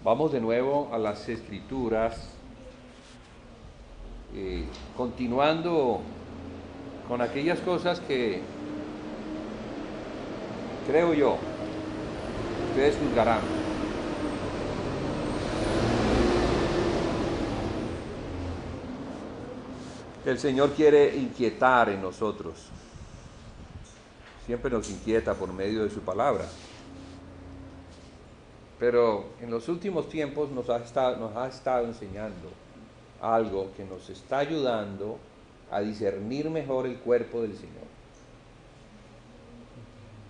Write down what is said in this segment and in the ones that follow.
Vamos de nuevo a las Escrituras, continuando con aquellas cosas que creo yo, ustedes juzgarán. El Señor quiere inquietar en nosotros. Siempre nos inquieta por medio de su palabra. Pero en los últimos tiempos nos ha estado enseñando algo que nos está ayudando a discernir mejor el cuerpo del Señor.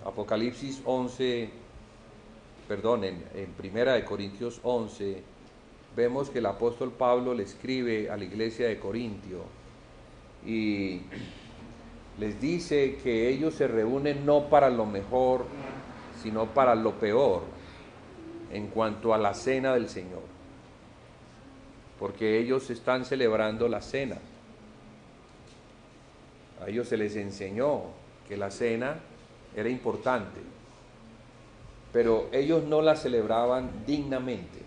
Apocalipsis 11, en Primera de Corintios 11, vemos que el apóstol Pablo le escribe a la iglesia de Corintio y les dice que ellos se reúnen no para lo mejor, sino para lo peor en cuanto a la cena del Señor, porque ellos están celebrando la cena. A ellos se les enseñó que la cena era importante, pero ellos no la celebraban dignamente.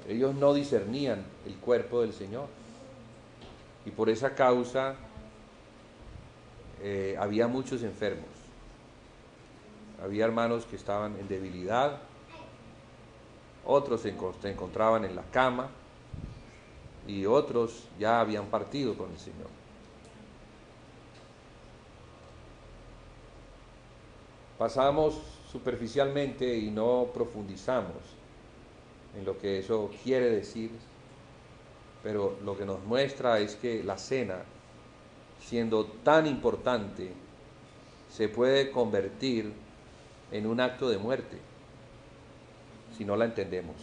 Ellos no discernían el cuerpo del Señor, y por esa causa había muchos enfermos. Había hermanos que estaban en debilidad, otros se encontraban en la cama y otros ya habían partido con el Señor. Pasamos superficialmente y no profundizamos en lo que eso quiere decir, pero lo que nos muestra es que la cena, siendo tan importante, se puede convertir en un acto de muerte si no la entendemos,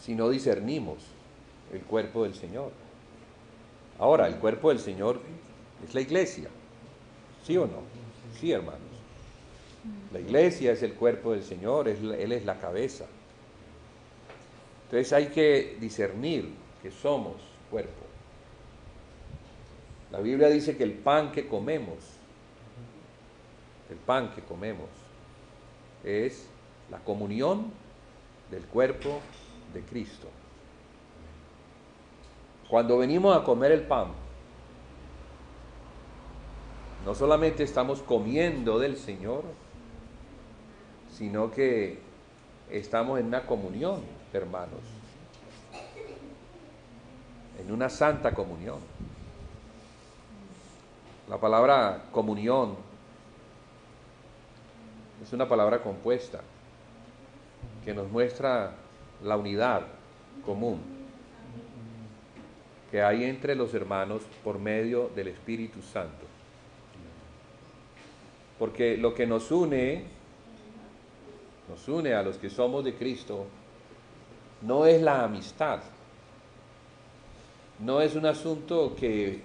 si no discernimos el cuerpo del Señor. Ahora, el cuerpo del Señor es la iglesia, ¿sí o no? Sí, hermanos. La iglesia es el cuerpo del Señor, Él es la cabeza. Entonces hay que discernir que somos cuerpo. La Biblia dice que el pan que comemos es la comunión del cuerpo de Cristo. Cuando venimos a comer el pan, no solamente estamos comiendo del Señor, sino que estamos en una comunión, hermanos, en una santa comunión. La palabra comunión es una palabra compuesta que nos muestra la unidad común que hay entre los hermanos por medio del Espíritu Santo. Porque lo que nos une a los que somos de Cristo, no es la amistad, no es un asunto que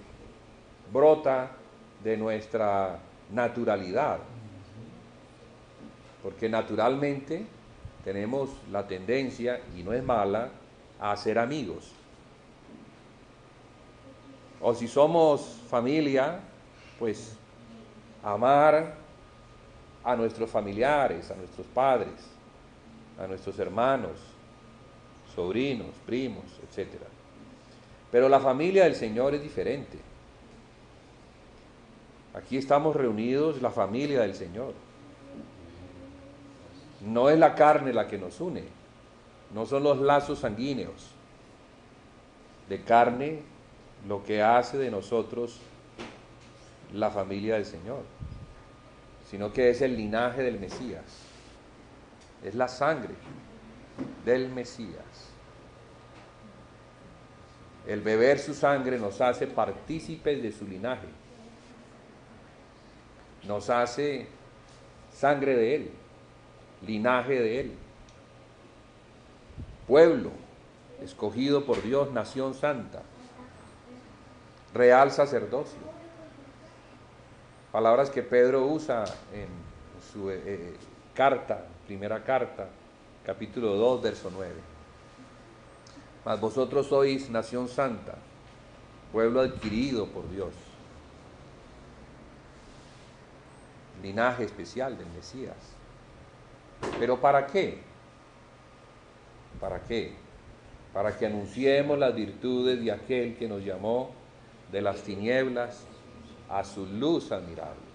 brota de nuestra naturalidad, porque naturalmente tenemos la tendencia, y no es mala, a ser amigos. O si somos familia, pues amar a nuestros familiares, a nuestros padres, a nuestros hermanos, sobrinos, primos, etc. Pero la familia del Señor es diferente. Aquí estamos reunidos, la familia del Señor. No es la carne la que nos une, no son los lazos sanguíneos de carne lo que hace de nosotros la familia del Señor, sino que es el linaje del Mesías, es la sangre del Mesías. El beber su sangre nos hace partícipes de su linaje, nos hace sangre de Él, linaje de Él, pueblo escogido por Dios, nación santa, real sacerdocio. Palabras que Pedro usa en su primera carta, capítulo 2, verso 9. Mas vosotros sois nación santa, pueblo adquirido por Dios, linaje especial del Mesías. ¿Pero para qué? ¿Para qué? Para que anunciemos las virtudes de aquel que nos llamó de las tinieblas a su luz admirable.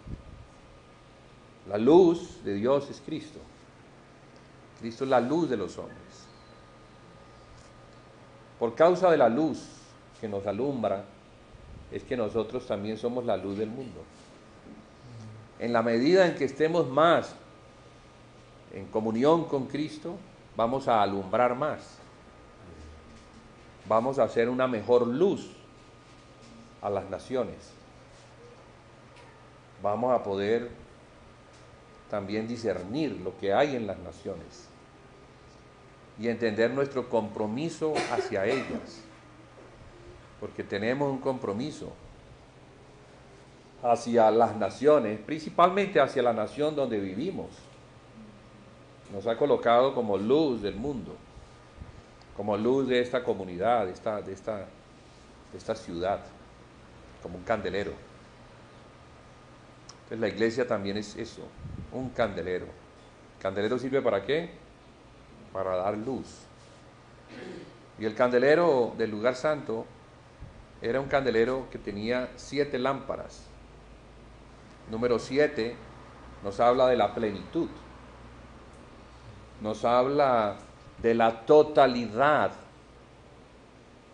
La luz de Dios es Cristo. Cristo es la luz de los hombres. Por causa de la luz que nos alumbra, es que nosotros también somos la luz del mundo. En la medida en que estemos más en comunión con Cristo, vamos a alumbrar más. Vamos a hacer una mejor luz a las naciones. Vamos a poder también discernir lo que hay en las naciones y entender nuestro compromiso hacia ellas, porque tenemos un compromiso hacia las naciones, principalmente hacia la nación donde vivimos. Nos ha colocado como luz del mundo, como luz de esta comunidad, de esta ciudad, como un candelero. Entonces la iglesia también es eso, un candelero. ¿El candelero sirve para qué? Para dar luz. Y el candelero del lugar santo era un candelero que tenía 7 lámparas. Número 7 nos habla de la plenitud. Nos habla de la totalidad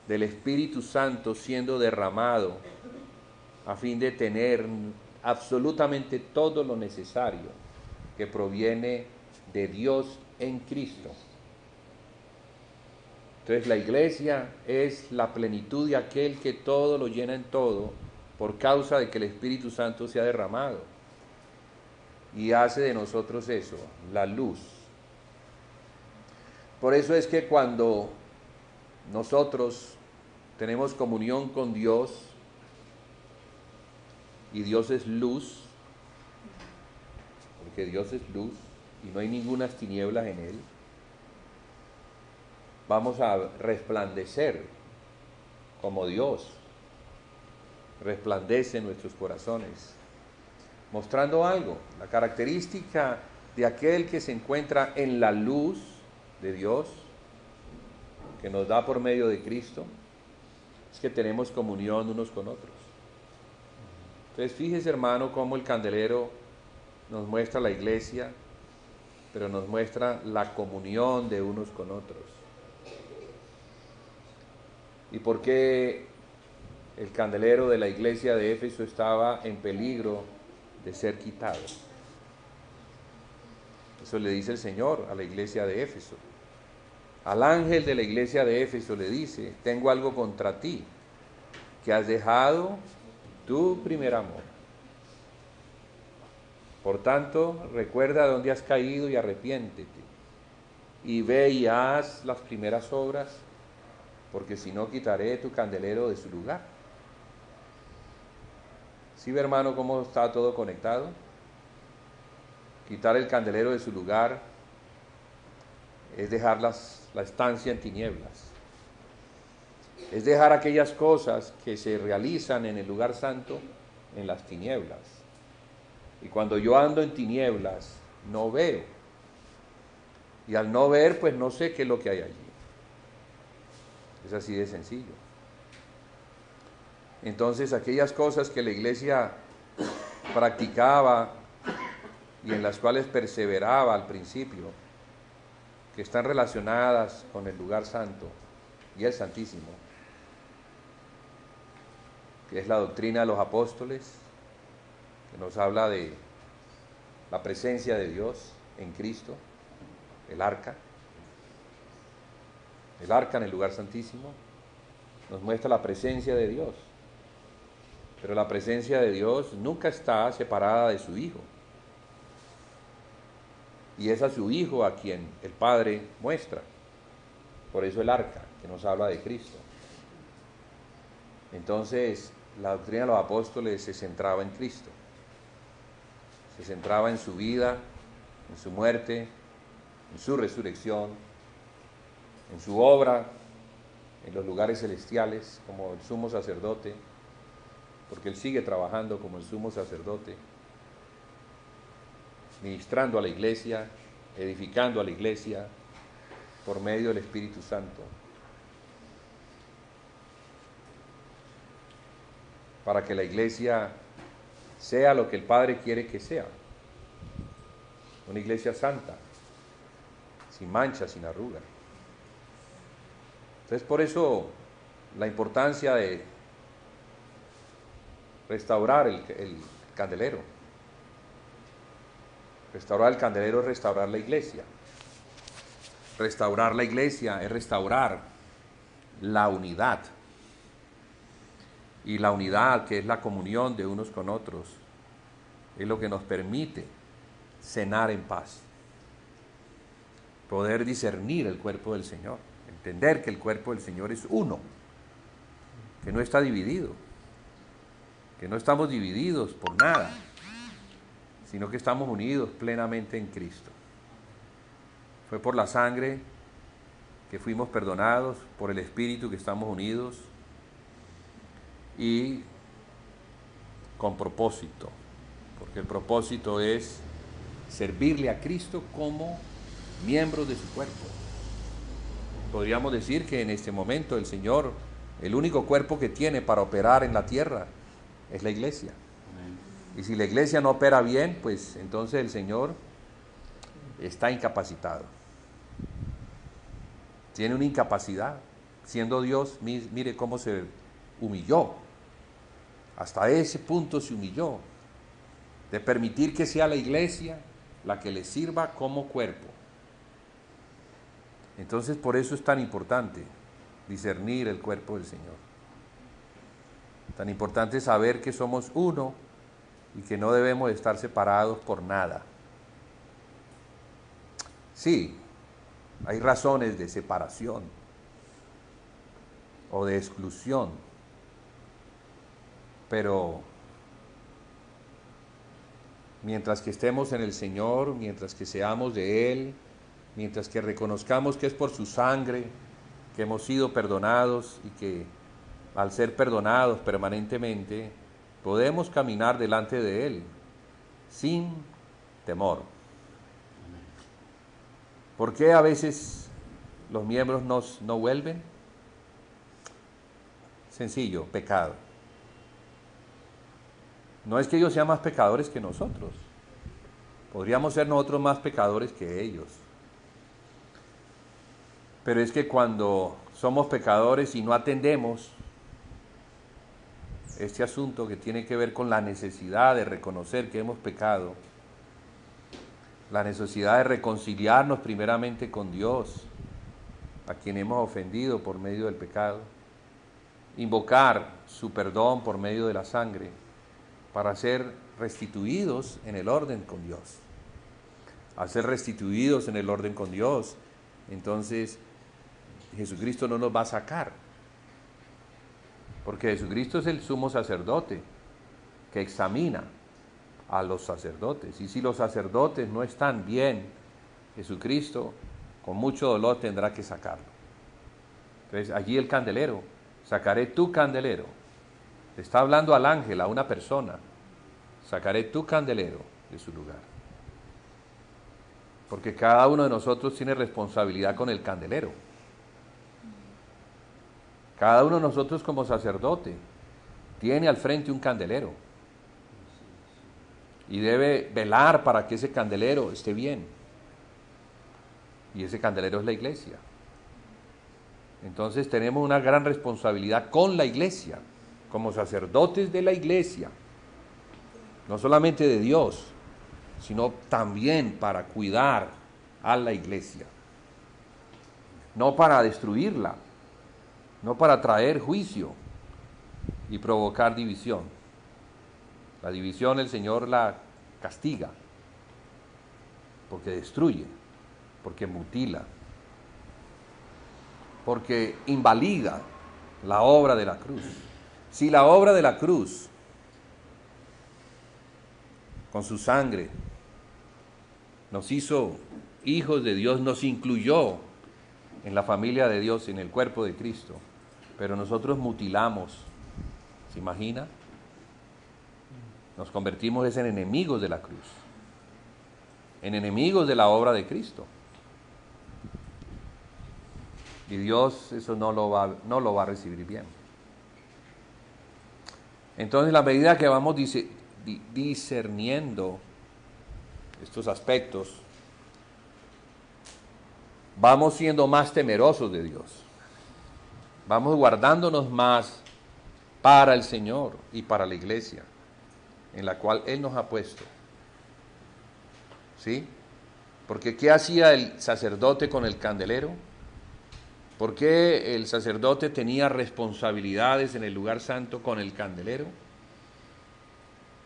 del Espíritu Santo siendo derramado a fin de tener absolutamente todo lo necesario que proviene de Dios en Cristo. Entonces la iglesia es la plenitud de aquel que todo lo llena en todo por causa de que el Espíritu Santo se ha derramado y hace de nosotros eso, la luz. Por eso es que cuando nosotros tenemos comunión con Dios y Dios es luz, porque Dios es luz y no hay ninguna tinieblas en Él, vamos a resplandecer como Dios resplandece en nuestros corazones, mostrando algo. La característica de aquel que se encuentra en la luz de Dios, que nos da por medio de Cristo, es que tenemos comunión unos con otros. Entonces fíjese, hermano, cómo el candelero nos muestra la iglesia, pero nos muestra la comunión de unos con otros. ¿Y por qué el candelero de la iglesia de Éfeso estaba en peligro de ser quitado? Eso le dice el Señor a la iglesia de Éfeso. Al ángel de la iglesia de Éfeso le dice: tengo algo contra ti, que has dejado tu primer amor. Por tanto, recuerda dónde has caído y arrepiéntete, y ve y haz las primeras obras, porque si no quitaré tu candelero de su lugar. ¿Sí ve, hermano, cómo está todo conectado? Quitar el candelero de su lugar es dejar la estancia en tinieblas. Es dejar aquellas cosas que se realizan en el lugar santo en las tinieblas. Y cuando yo ando en tinieblas, no veo. Y al no ver, pues no sé qué es lo que hay allí. Es así de sencillo. Entonces, aquellas cosas que la iglesia practicaba y en las cuales perseveraba al principio, que están relacionadas con el lugar santo y el Santísimo, que es la doctrina de los apóstoles, que nos habla de la presencia de Dios en Cristo, el arca en el lugar santísimo, nos muestra la presencia de Dios, pero la presencia de Dios nunca está separada de su Hijo, y es a su Hijo a quien el Padre muestra. Por eso el arca, que nos habla de Cristo. Entonces, la doctrina de los apóstoles se centraba en Cristo, se centraba en su vida, en su muerte, en su resurrección, en su obra en los lugares celestiales como el sumo sacerdote, porque él sigue trabajando como el sumo sacerdote, ministrando a la iglesia, edificando a la iglesia por medio del Espíritu Santo, para que la iglesia sea lo que el Padre quiere que sea, una iglesia santa, sin mancha, sin arruga. Entonces, por eso la importancia de restaurar el candelero. Restaurar el candelero es restaurar la iglesia. Restaurar la iglesia es restaurar la unidad. Y la unidad, que es la comunión de unos con otros, es lo que nos permite cenar en paz. Poder discernir el cuerpo del Señor. Entender que el cuerpo del Señor es uno, que no está dividido, que no estamos divididos por nada, sino que estamos unidos plenamente en Cristo. Fue por la sangre que fuimos perdonados, por el Espíritu que estamos unidos y con propósito, porque el propósito es servirle a Cristo como miembros de su cuerpo. Podríamos decir que en este momento el Señor, el único cuerpo que tiene para operar en la tierra es la iglesia. Y si la iglesia no opera bien, pues entonces el Señor está incapacitado. Tiene una incapacidad. Siendo Dios, mire cómo se humilló. Hasta ese punto se humilló. De permitir que sea la iglesia la que le sirva como cuerpo. Entonces, por eso es tan importante discernir el cuerpo del Señor. Tan importante saber que somos uno y que no debemos estar separados por nada. Sí, hay razones de separación o de exclusión, pero mientras que estemos en el Señor, mientras que seamos de Él, mientras que reconozcamos que es por su sangre que hemos sido perdonados y que al ser perdonados permanentemente podemos caminar delante de Él sin temor. ¿Por qué a veces los miembros no vuelven? Sencillo, pecado. No es que ellos sean más pecadores que nosotros. Podríamos ser nosotros más pecadores que ellos. Pero es que cuando somos pecadores y no atendemos este asunto que tiene que ver con la necesidad de reconocer que hemos pecado, la necesidad de reconciliarnos primeramente con Dios, a quien hemos ofendido por medio del pecado, invocar su perdón por medio de la sangre, para ser restituidos en el orden con Dios. Al ser restituidos en el orden con Dios, entonces Jesucristo no nos va a sacar, porque Jesucristo es el sumo sacerdote que examina a los sacerdotes, y si los sacerdotes no están bien, Jesucristo con mucho dolor tendrá que sacarlo. Entonces allí el candelero, sacaré tu candelero, le está hablando al ángel, a una persona, sacaré tu candelero de su lugar, porque cada uno de nosotros tiene responsabilidad con el candelero. Cada uno de nosotros como sacerdote tiene al frente un candelero y debe velar para que ese candelero esté bien. Y ese candelero es la iglesia. Entonces tenemos una gran responsabilidad con la iglesia, como sacerdotes de la iglesia, no solamente de Dios, sino también para cuidar a la iglesia, no para destruirla, no para traer juicio y provocar división. La división el Señor la castiga, porque destruye, porque mutila, porque invalida la obra de la cruz. Si la obra de la cruz, con su sangre, nos hizo hijos de Dios, nos incluyó en la familia de Dios, en el cuerpo de Cristo, pero nosotros mutilamos, ¿se imagina? Nos convertimos en enemigos de la cruz. en enemigos de la obra de Cristo. Y Dios eso no lo va a recibir bien. Entonces, a medida que vamos discerniendo estos aspectos, vamos siendo más temerosos de Dios. Vamos guardándonos más para el Señor y para la iglesia en la cual Él nos ha puesto. ¿Sí? Porque ¿qué hacía el sacerdote con el candelero? ¿Por qué el sacerdote tenía responsabilidades en el lugar santo con el candelero?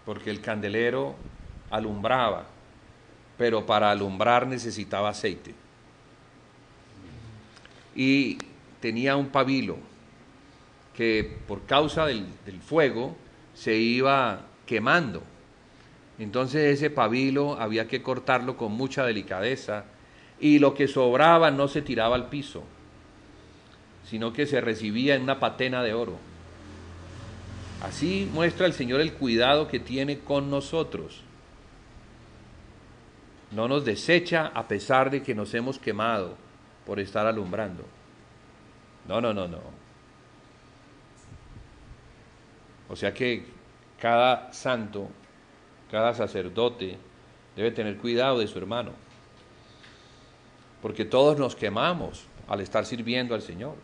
Porque el candelero alumbraba, pero para alumbrar necesitaba aceite. Y tenía un pabilo que por causa del fuego se iba quemando. Entonces ese pabilo había que cortarlo con mucha delicadeza y lo que sobraba no se tiraba al piso, sino que se recibía en una patena de oro. Así muestra el Señor el cuidado que tiene con nosotros. No nos desecha a pesar de que nos hemos quemado por estar alumbrando. No. O sea que cada santo, cada sacerdote debe tener cuidado de su hermano, porque todos nos quemamos al estar sirviendo al Señor.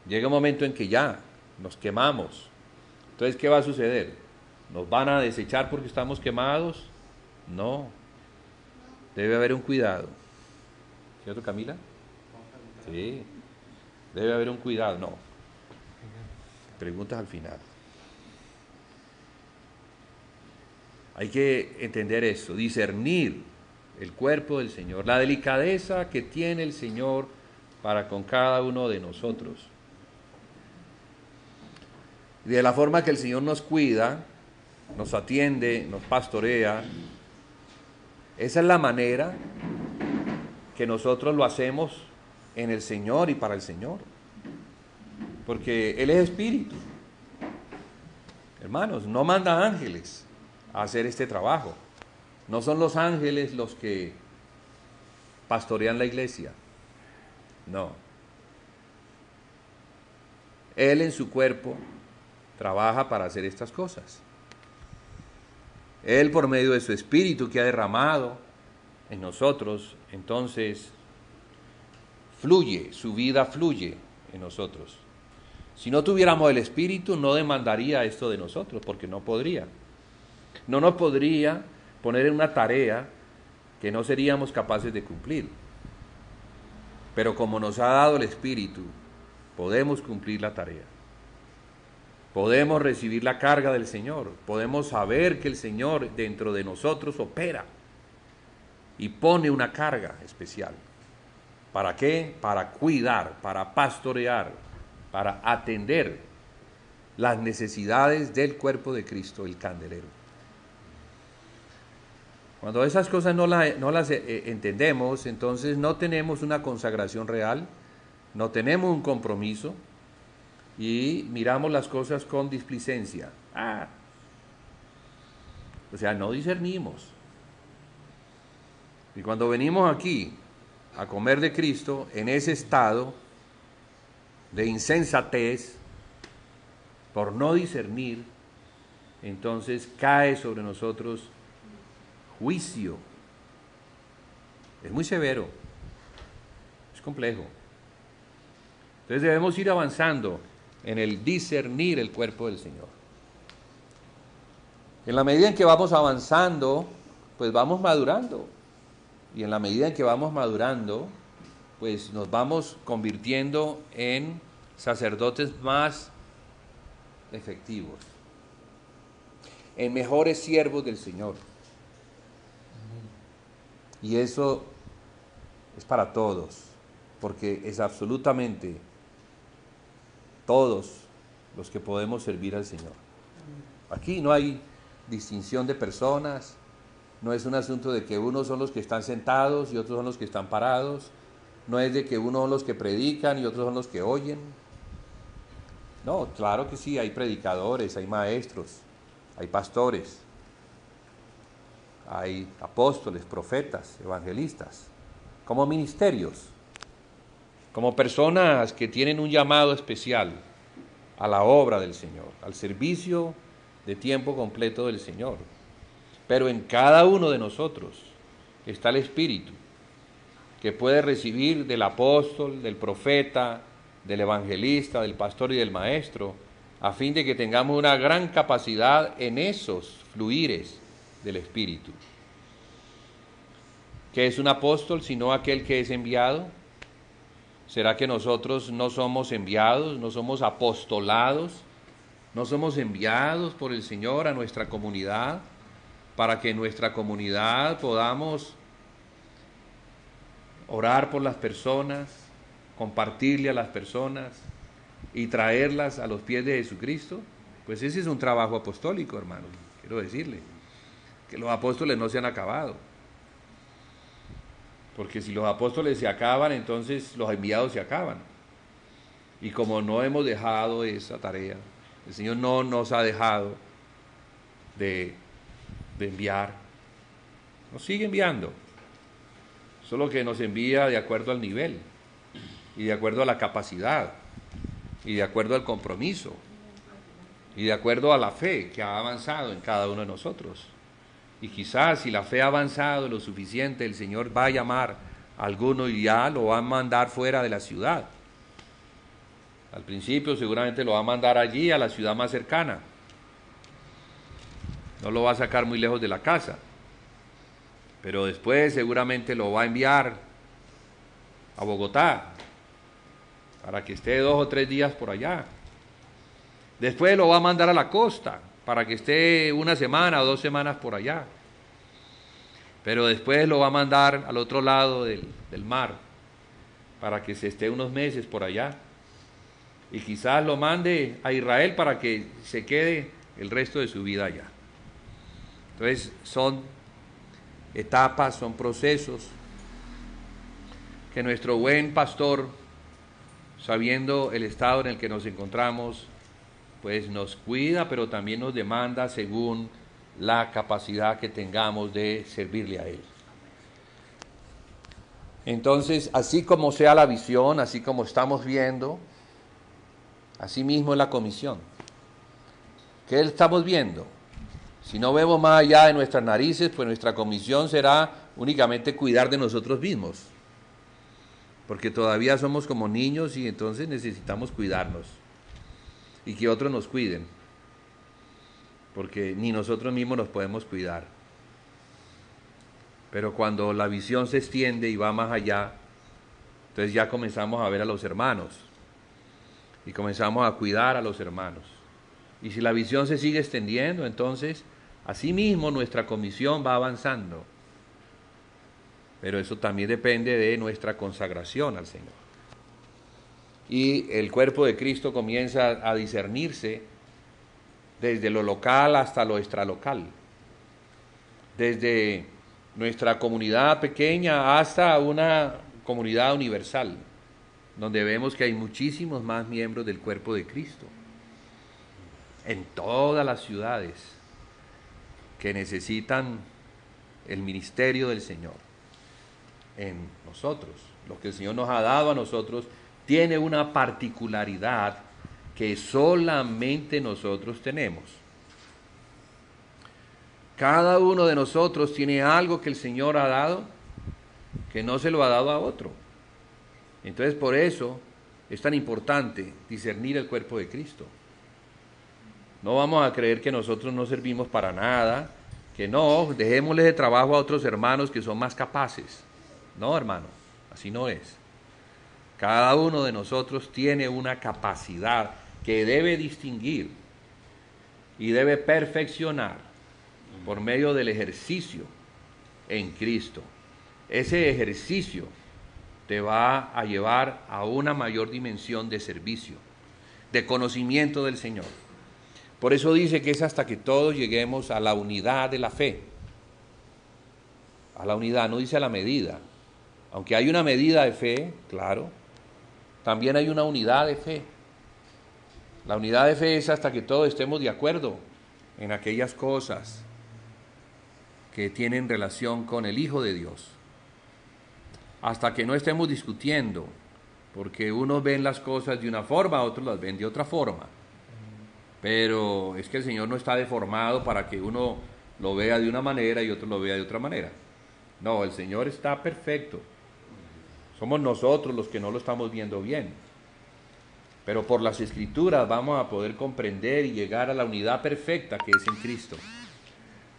Llega un momento en que ya nos quemamos. Entonces, ¿qué va a suceder? ¿Nos van a desechar porque estamos quemados? No. Debe haber un cuidado. ¿Cierto, Camila? Sí. Debe haber un cuidado. No. Preguntas al final. Hay que entender eso, discernir el cuerpo del Señor, la delicadeza que tiene el Señor para con cada uno de nosotros. Y de la forma que el Señor nos cuida, nos atiende, nos pastorea, esa es la manera que nosotros lo hacemos en el Señor y para el Señor. Porque Él es espíritu. Hermanos, no manda ángeles a hacer este trabajo. No son los ángeles los que pastorean la iglesia. No. Él en su cuerpo trabaja para hacer estas cosas. Él por medio de su espíritu que ha derramado en nosotros, entonces fluye, su vida fluye en nosotros. Si no tuviéramos el espíritu, no demandaría esto de nosotros, porque no podría. No nos podría poner en una tarea que no seríamos capaces de cumplir. Pero como nos ha dado el espíritu, podemos cumplir la tarea. Podemos recibir la carga del Señor, podemos saber que el Señor dentro de nosotros opera y pone una carga especial. ¿Para qué? Para cuidar, para pastorear, para atender las necesidades del cuerpo de Cristo, el candelero. Cuando esas cosas no las entendemos, entonces no tenemos una consagración real, no tenemos un compromiso, y miramos las cosas con displicencia. O sea, no discernimos. Y cuando venimos aquí a comer de Cristo, en ese estado de insensatez, por no discernir, entonces cae sobre nosotros juicio. Es muy severo, es complejo. Entonces debemos ir avanzando en el discernir el cuerpo del Señor. En la medida en que vamos avanzando, pues vamos madurando. Y en la medida en que vamos madurando, pues nos vamos convirtiendo en sacerdotes más efectivos, en mejores siervos del Señor. Y eso es para todos, porque es absolutamente todos los que podemos servir al Señor. Aquí no hay distinción de personas, no es un asunto de que unos son los que están sentados y otros son los que están parados, no es de que unos son los que predican y otros son los que oyen. No, claro que sí, hay predicadores, hay maestros, hay pastores, hay apóstoles, profetas, evangelistas, como ministerios, como personas que tienen un llamado especial a la obra del Señor, al servicio de tiempo completo del Señor. Pero en cada uno de nosotros está el Espíritu, que puede recibir del apóstol, del profeta, del evangelista, del pastor y del maestro, a fin de que tengamos una gran capacidad en esos fluires del Espíritu. ¿Qué es un apóstol sino aquel que es enviado? ¿Será que nosotros no somos enviados, no somos apostolados, no somos enviados por el Señor a nuestra comunidad, para que en nuestra comunidad podamos orar por las personas, compartirle a las personas y traerlas a los pies de Jesucristo? Pues ese es un trabajo apostólico, hermano. Quiero decirle que los apóstoles no se han acabado. Porque si los apóstoles se acaban, entonces los enviados se acaban. Y como no hemos dejado esa tarea, el Señor no nos ha dejado de enviar. Nos sigue enviando. Solo que nos envía de acuerdo al nivel, y de acuerdo a la capacidad, y de acuerdo al compromiso, y de acuerdo a la fe que ha avanzado en cada uno de nosotros. Y quizás si la fe ha avanzado lo suficiente, el Señor va a llamar a alguno y ya lo va a mandar fuera de la ciudad. Al principio seguramente lo va a mandar allí, a la ciudad más cercana. No lo va a sacar muy lejos de la casa. Pero después seguramente lo va a enviar a Bogotá, para que esté 2 o 3 días por allá. Después lo va a mandar a la costa, para que esté 1 semana o 2 semanas por allá. Pero después lo va a mandar al otro lado del mar, para que se esté unos meses por allá. Y quizás lo mande a Israel para que se quede el resto de su vida allá. Entonces son etapas, son procesos que nuestro buen pastor, sabiendo el estado en el que nos encontramos, pues nos cuida, pero también nos demanda según la capacidad que tengamos de servirle a Él. Entonces, así como sea la visión, así como estamos viendo, así mismo es la comisión. ¿Qué estamos viendo? Si no vemos más allá de nuestras narices, pues nuestra comisión será únicamente cuidar de nosotros mismos, porque todavía somos como niños y entonces necesitamos cuidarnos y que otros nos cuiden, porque ni nosotros mismos nos podemos cuidar. Pero cuando la visión se extiende y va más allá, entonces ya comenzamos a ver a los hermanos y comenzamos a cuidar a los hermanos. Y si la visión se sigue extendiendo, entonces asimismo nuestra comisión va avanzando. Pero eso también depende de nuestra consagración al Señor. Y el cuerpo de Cristo comienza a discernirse desde lo local hasta lo extralocal, desde nuestra comunidad pequeña hasta una comunidad universal, donde vemos que hay muchísimos más miembros del cuerpo de Cristo, en todas las ciudades que necesitan el ministerio del Señor. En nosotros, lo que el Señor nos ha dado a nosotros, tiene una particularidad que solamente nosotros tenemos. Cada uno de nosotros tiene algo que el Señor ha dado que no se lo ha dado a otro. Entonces por eso es tan importante discernir el cuerpo de Cristo. No vamos a creer que nosotros no servimos para nada, que no, dejémosle de trabajo a otros hermanos que son más capaces. No, hermano, así no es. Cada uno de nosotros tiene una capacidad que debe distinguir y debe perfeccionar por medio del ejercicio en Cristo. Ese ejercicio te va a llevar a una mayor dimensión de servicio, de conocimiento del Señor. Por eso dice que es hasta que todos lleguemos a la unidad de la fe. A la unidad, no dice a la medida. Aunque hay una medida de fe, claro, también hay una unidad de fe. La unidad de fe es hasta que todos estemos de acuerdo en aquellas cosas que tienen relación con el Hijo de Dios. Hasta que no estemos discutiendo, porque unos ven las cosas de una forma, otros las ven de otra forma. Pero es que el Señor no está deformado para que uno lo vea de una manera y otro lo vea de otra manera. No, el Señor está perfecto. Somos nosotros los que no lo estamos viendo bien. Pero por las Escrituras vamos a poder comprender y llegar a la unidad perfecta que es en Cristo.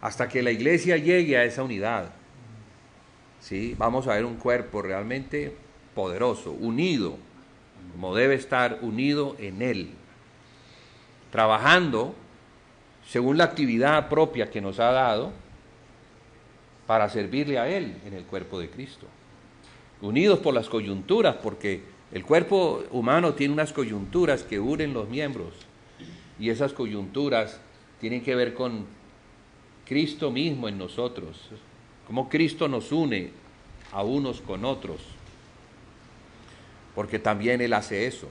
Hasta que la iglesia llegue a esa unidad, ¿sí? Vamos a ver un cuerpo realmente poderoso, unido, como debe estar unido en Él, trabajando según la actividad propia que nos ha dado para servirle a Él en el cuerpo de Cristo. Unidos por las coyunturas, porque el cuerpo humano tiene unas coyunturas que unen los miembros, y esas coyunturas tienen que ver con Cristo mismo en nosotros, cómo Cristo nos une a unos con otros, porque también Él hace eso.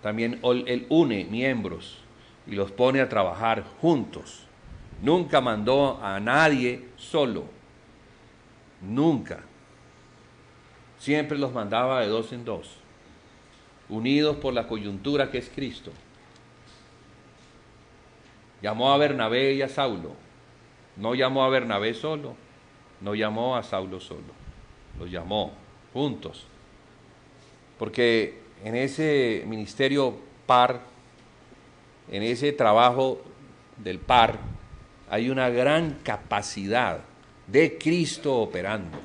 También Él une miembros y los pone a trabajar juntos. Nunca mandó a nadie solo, nunca. Siempre los mandaba de dos en dos, unidos por la coyuntura que es Cristo. Llamó a Bernabé y a Saulo. No llamó a Bernabé solo, no llamó a Saulo solo. Los llamó juntos. Porque en ese ministerio par, en ese trabajo del par, hay una gran capacidad de Cristo operando.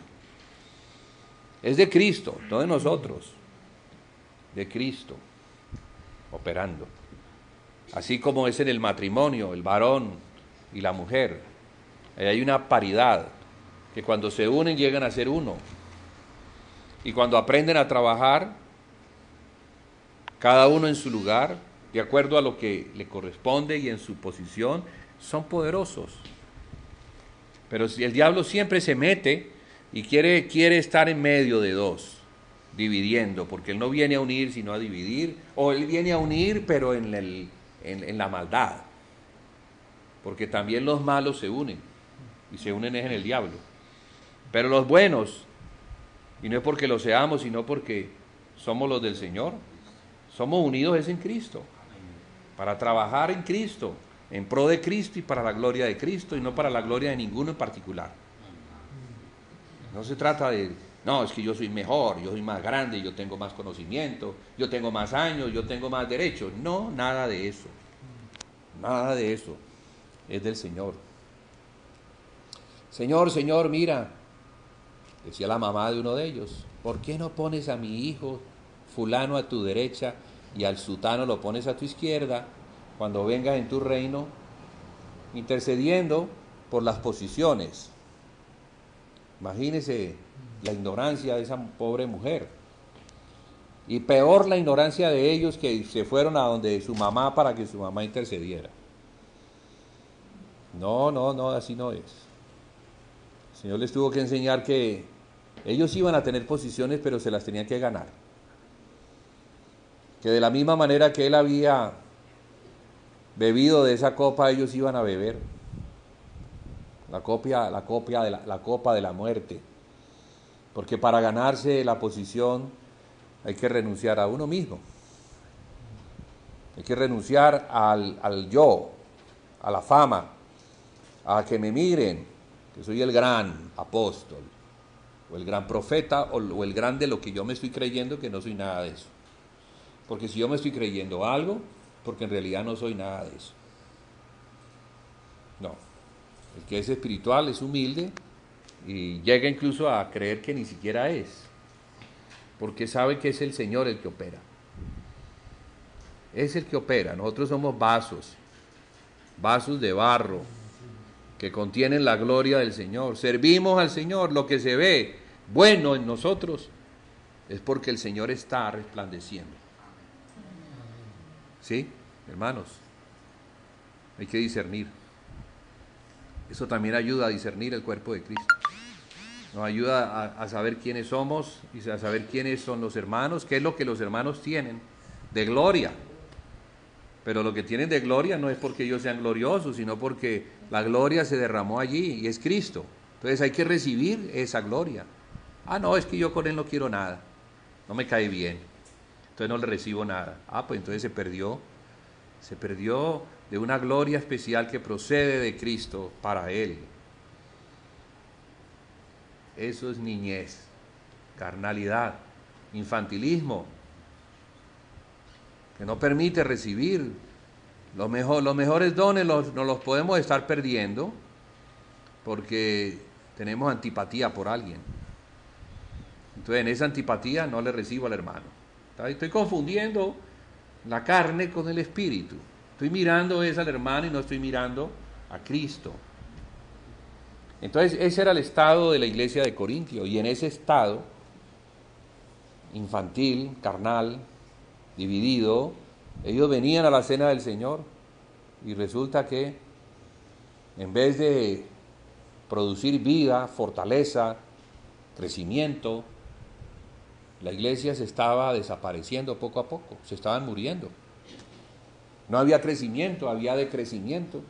Es de Cristo, no de nosotros, de Cristo operando. Así como es en el matrimonio, el varón y la mujer, hay una paridad, que cuando se unen llegan a ser uno. Y cuando aprenden a trabajar, cada uno en su lugar, de acuerdo a lo que le corresponde y en su posición, son poderosos. Pero si el diablo siempre se mete y quiere estar en medio de dos, dividiendo, porque él no viene a unir sino a dividir, o él viene a unir pero en la maldad, porque también los malos se unen, y se unen es en el diablo. Pero los buenos, y no es porque lo seamos, sino porque somos los del Señor, somos unidos es en Cristo, para trabajar en Cristo, en pro de Cristo y para la gloria de Cristo, y no para la gloria de ninguno en particular. No se trata de, no, es que yo soy mejor, yo soy más grande, yo tengo más conocimiento, yo tengo más años, yo tengo más derechos. No, nada de eso. Nada de eso. Es del Señor. Señor, Señor, mira, decía la mamá de uno de ellos, ¿por qué no pones a mi hijo fulano a tu derecha y al sutano lo pones a tu izquierda cuando vengas en tu reino, intercediendo por las posiciones? Imagínese la ignorancia de esa pobre mujer. Y peor la ignorancia de ellos, que se fueron a donde su mamá para que su mamá intercediera. No, así no es. El Señor les tuvo que enseñar que ellos iban a tener posiciones, pero se las tenían que ganar. Que de la misma manera que Él había bebido de esa copa, ellos iban a beber. La copa de la muerte. Porque para ganarse la posición hay que renunciar a uno mismo. Hay que renunciar al yo, a la fama, a que me miren, que soy el gran apóstol, o el gran profeta, o el gran de lo que yo me estoy creyendo, que no soy nada de eso. Porque si yo me estoy creyendo algo, porque en realidad no soy nada de eso. No. El que es espiritual es humilde y llega incluso a creer que ni siquiera es, porque sabe que es el Señor el que opera. Es el que opera. Nosotros somos vasos de barro que contienen la gloria del Señor. Servimos al Señor. Lo que se ve bueno en nosotros es porque el Señor está resplandeciendo. ¿Sí, hermanos? Hay que discernir. Eso también ayuda a discernir el cuerpo de Cristo. Nos ayuda a saber quiénes somos y a saber quiénes son los hermanos, qué es lo que los hermanos tienen de gloria. Pero lo que tienen de gloria no es porque ellos sean gloriosos, sino porque la gloria se derramó allí y es Cristo. Entonces hay que recibir esa gloria. Ah, no, es que yo con Él no quiero nada, no me cae bien, entonces no le recibo nada. Ah, pues entonces se perdió de una gloria especial que procede de Cristo para Él. Eso es niñez, carnalidad, infantilismo, que no permite recibir. Los mejores dones nos los podemos estar perdiendo porque tenemos antipatía por alguien. Entonces en esa antipatía no le recibo al hermano. Estoy confundiendo la carne con el espíritu. Estoy mirando al hermano y no estoy mirando a Cristo. Entonces ese era el estado de la iglesia de Corintio, y en ese estado infantil, carnal, dividido, ellos venían a la cena del Señor y resulta que en vez de producir vida, fortaleza, crecimiento, la iglesia se estaba desapareciendo poco a poco, se estaban muriendo. No había crecimiento, había decrecimiento.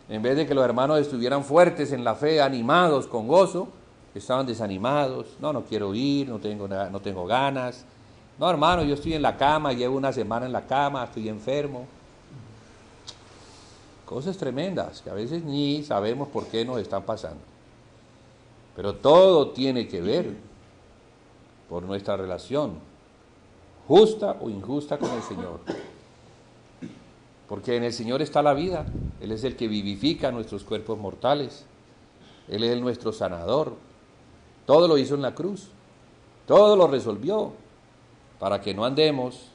En vez de que los hermanos estuvieran fuertes en la fe, animados, con gozo, estaban desanimados. No quiero ir, no tengo ganas. No, hermano, yo estoy en la cama, llevo una semana en la cama, estoy enfermo. Cosas tremendas que a veces ni sabemos por qué nos están pasando. Pero todo tiene que ver por nuestra relación, justa o injusta, con el Señor. Porque en el Señor está la vida. Él es el que vivifica nuestros cuerpos mortales. Él es nuestro sanador. Todo lo hizo en la cruz. Todo lo resolvió para que no andemos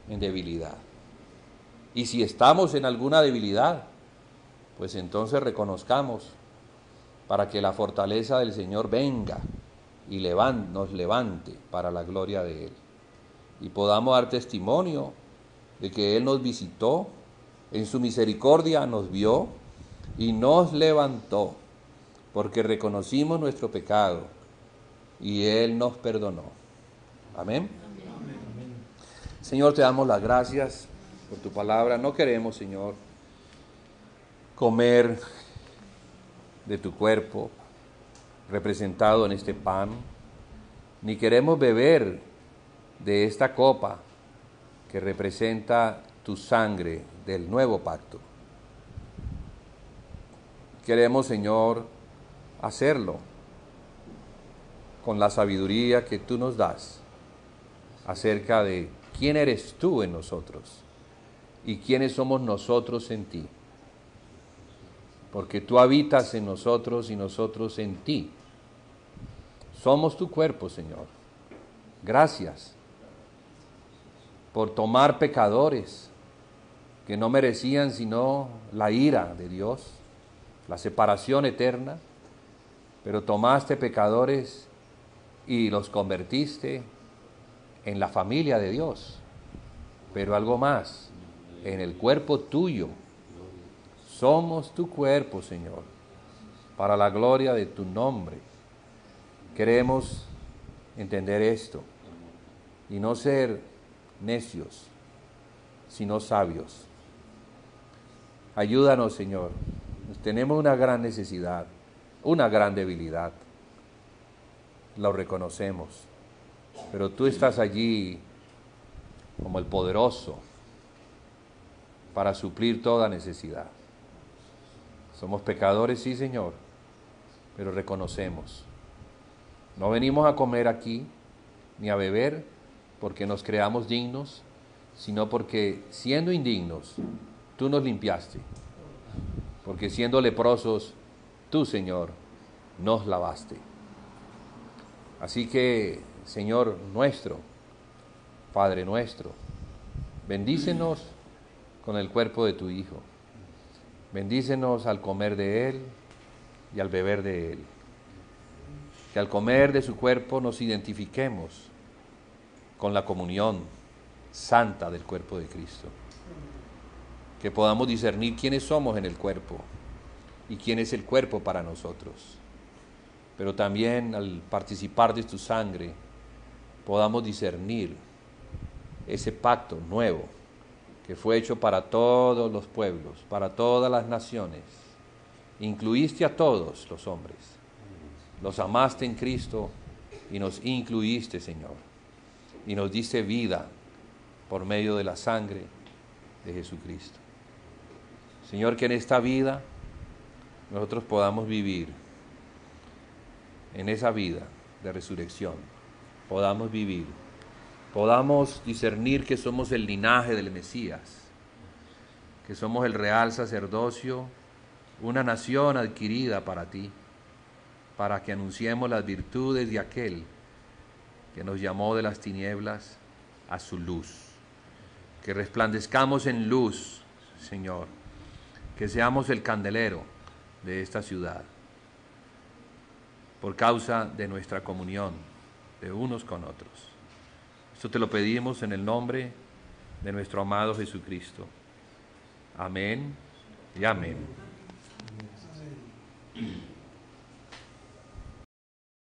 en debilidad. Y si estamos en alguna debilidad, pues entonces reconozcamos para que la fortaleza del Señor venga y nos levante para la gloria de Él. Y podamos dar testimonio de que Él nos visitó, en su misericordia nos vio y nos levantó, porque reconocimos nuestro pecado y Él nos perdonó. Amén. Amén. Señor, te damos las gracias por tu palabra. No queremos, Señor, comer de tu cuerpo representado en este pan, ni queremos beber de esta copa que representa tu sangre del nuevo pacto. Queremos, Señor, hacerlo con la sabiduría que tú nos das acerca de quién eres tú en nosotros y quiénes somos nosotros en ti. Porque tú habitas en nosotros y nosotros en ti. Somos tu cuerpo, Señor. Gracias por tomar pecadores que no merecían sino la ira de Dios, la separación eterna, pero tomaste pecadores y los convertiste en la familia de Dios, pero algo más, en el cuerpo tuyo. Somos tu cuerpo, Señor, para la gloria de tu nombre. Queremos entender esto y no ser necios, sino sabios. Ayúdanos, Señor. Tenemos una gran necesidad, una gran debilidad. Lo reconocemos, pero tú estás allí como el poderoso para suplir toda necesidad. Somos pecadores, sí, Señor, pero reconocemos. No venimos a comer aquí ni a beber porque nos creamos dignos, sino porque siendo indignos, tú nos limpiaste. Porque siendo leprosos, tú, Señor, nos lavaste. Así que, Señor nuestro, Padre nuestro, bendícenos con el cuerpo de tu Hijo. Bendícenos al comer de Él y al beber de Él. Que al comer de su cuerpo nos identifiquemos con la comunión santa del cuerpo de Cristo. Que podamos discernir quiénes somos en el cuerpo y quién es el cuerpo para nosotros. Pero también al participar de tu sangre podamos discernir ese pacto nuevo que fue hecho para todos los pueblos, para todas las naciones. Incluiste a todos los hombres, los amaste en Cristo y nos incluiste, Señor, y nos diste vida por medio de la sangre de Jesucristo. Señor, que en esta vida nosotros podamos vivir, en esa vida de resurrección, podamos vivir, podamos discernir que somos el linaje del Mesías, que somos el real sacerdocio, una nación adquirida para ti, para que anunciemos las virtudes de aquel que nos llamó de las tinieblas a su luz. Que resplandezcamos en luz, Señor, que seamos el candelero de esta ciudad, por causa de nuestra comunión de unos con otros. Esto te lo pedimos en el nombre de nuestro amado Jesucristo. Amén y amén.